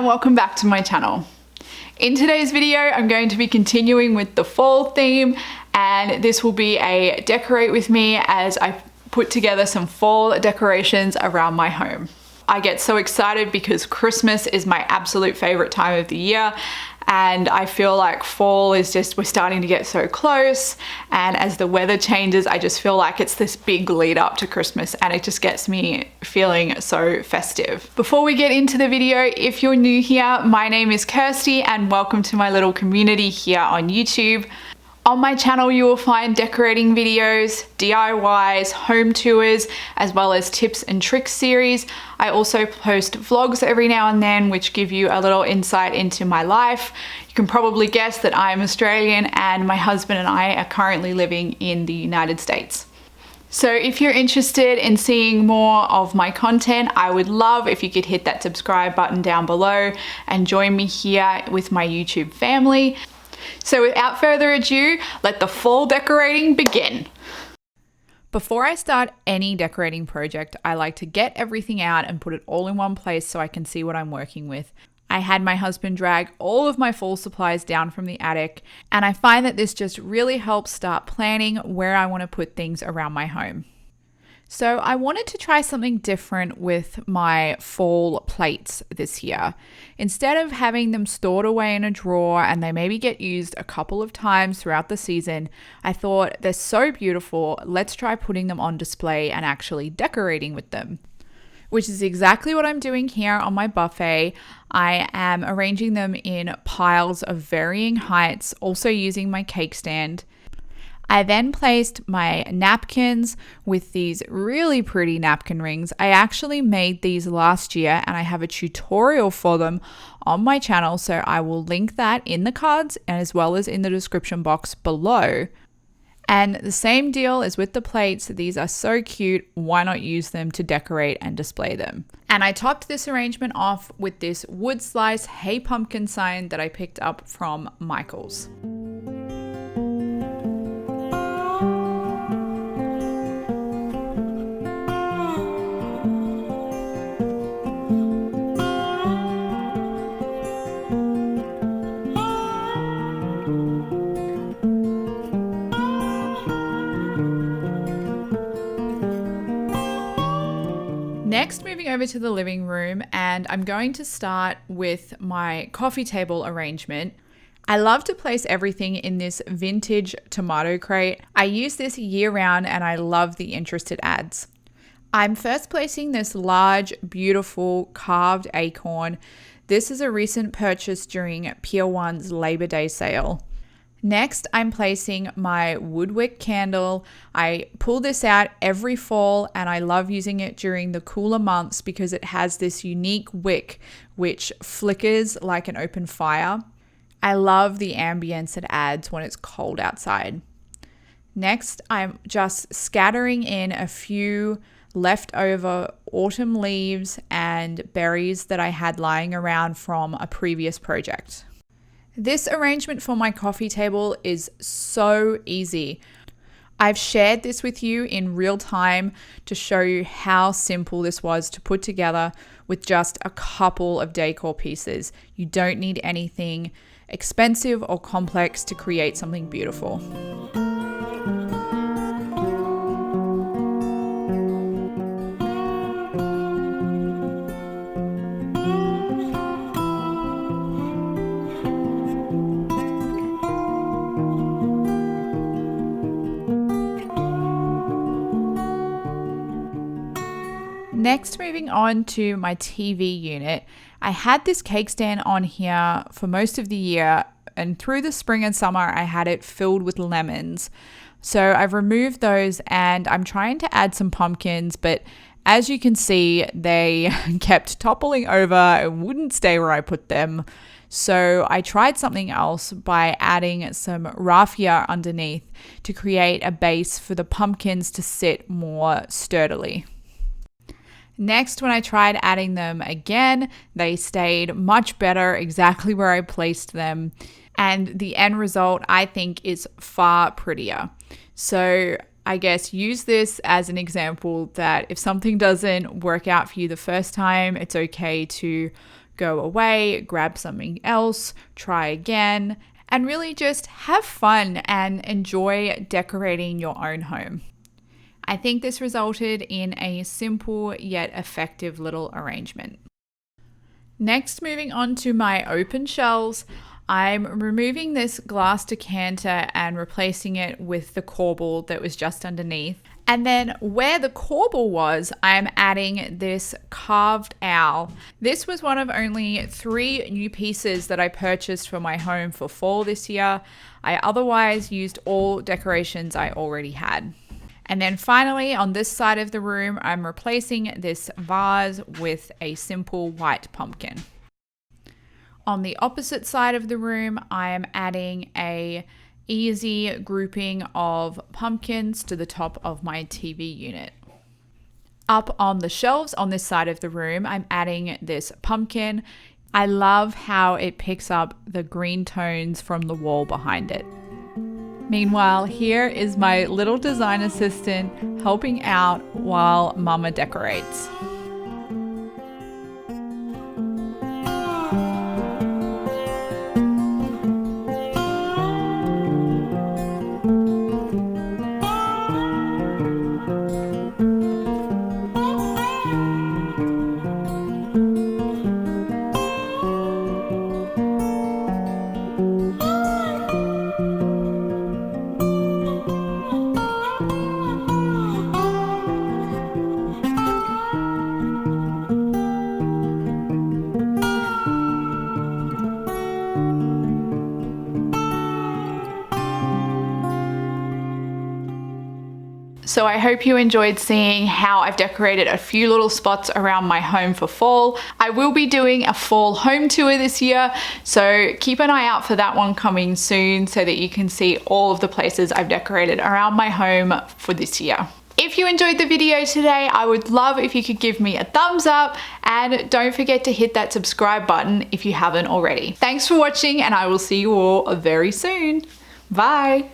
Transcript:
and welcome back to my channel. In today's video, I'm going to be continuing with the fall theme, and this will be a decorate with me as I put together some fall decorations around my home. I get so excited because Christmas is my absolute favorite time of the year, and I feel like fall is just, we're starting to get so close, and as the weather changes, I just feel like it's this big lead up to Christmas, and it just gets me feeling so festive. Before we get into the video, if you're new here, my name is Kirstie and welcome to my little community here on YouTube. On my channel, you will find decorating videos, DIYs, home tours, as well as tips and tricks series. I also post vlogs every now and then, which give you a little insight into my life. You can probably guess that I'm Australian and my husband and I are currently living in the United States. So if you're interested in seeing more of my content, I would love if you could hit that subscribe button down below and join me here with my YouTube family. So without further ado, let the fall decorating begin. Before I start any decorating project, I like to get everything out and put it all in one place so I can see what I'm working with. I had my husband drag all of my fall supplies down from the attic, and I find that this just really helps start planning where I want to put things around my home. So I wanted to try something different with my fall plates this year. Instead of having them stored away in a drawer and they maybe get used a couple of times throughout the season, I thought they're so beautiful, let's try putting them on display and actually decorating with them. Which is exactly what I'm doing here on my buffet. I am arranging them in piles of varying heights, also using my cake stand. I then placed my napkins with these really pretty napkin rings. I actually made these last year and I have a tutorial for them on my channel, so I will link that in the cards as well as in the description box below. And the same deal as with the plates. These are so cute. Why not use them to decorate and display them? And I topped this arrangement off with this wood slice Hey Pumpkin sign that I picked up from Michael's. Next, moving over to the living room, and I'm going to start with my coffee table arrangement. I love to place everything in this vintage tomato crate. I use this year round and I love the interest it adds. I'm first placing this large, beautiful carved acorn. This is a recent purchase during Pier 1's Labor Day sale. Next, I'm placing my woodwick candle. I pull this out every fall and I love using it during the cooler months because it has this unique wick which flickers like an open fire. I love the ambience it adds when it's cold outside. Next, I'm just scattering in a few leftover autumn leaves and berries that I had lying around from a previous project. This arrangement for my coffee table is so easy. I've shared this with you in real time to show you how simple this was to put together with just a couple of decor pieces. You don't need anything expensive or complex to create something beautiful. Next, moving on to my TV unit. I had this cake stand on here for most of the year, and through the spring and summer I had it filled with lemons. So I've removed those and I'm trying to add some pumpkins, but as you can see, they kept toppling over and wouldn't stay where I put them. So I tried something else by adding some raffia underneath to create a base for the pumpkins to sit more sturdily. Next, when I tried adding them again, they stayed much better exactly where I placed them. And the end result, I think, is far prettier. So I guess use this as an example that if something doesn't work out for you the first time, it's okay to go away, grab something else, try again, and really just have fun and enjoy decorating your own home. I think this resulted in a simple yet effective little arrangement. Next, moving on to my open shelves, I'm removing this glass decanter and replacing it with the corbel that was just underneath. And then where the corbel was, I'm adding this carved owl. This was one of only 3 new pieces that I purchased for my home for fall this year. I otherwise used all decorations I already had. And then finally, on this side of the room, I'm replacing this vase with a simple white pumpkin. On the opposite side of the room, I am adding a easy grouping of pumpkins to the top of my TV unit. Up on the shelves on this side of the room, I'm adding this pumpkin. I love how it picks up the green tones from the wall behind it. Meanwhile, here is my little design assistant helping out while Mama decorates. So I hope you enjoyed seeing how I've decorated a few little spots around my home for fall. I will be doing a fall home tour this year, so keep an eye out for that one coming soon so that you can see all of the places I've decorated around my home for this year. If you enjoyed the video today, I would love if you could give me a thumbs up, and don't forget to hit that subscribe button if you haven't already. Thanks for watching, and I will see you all very soon. Bye.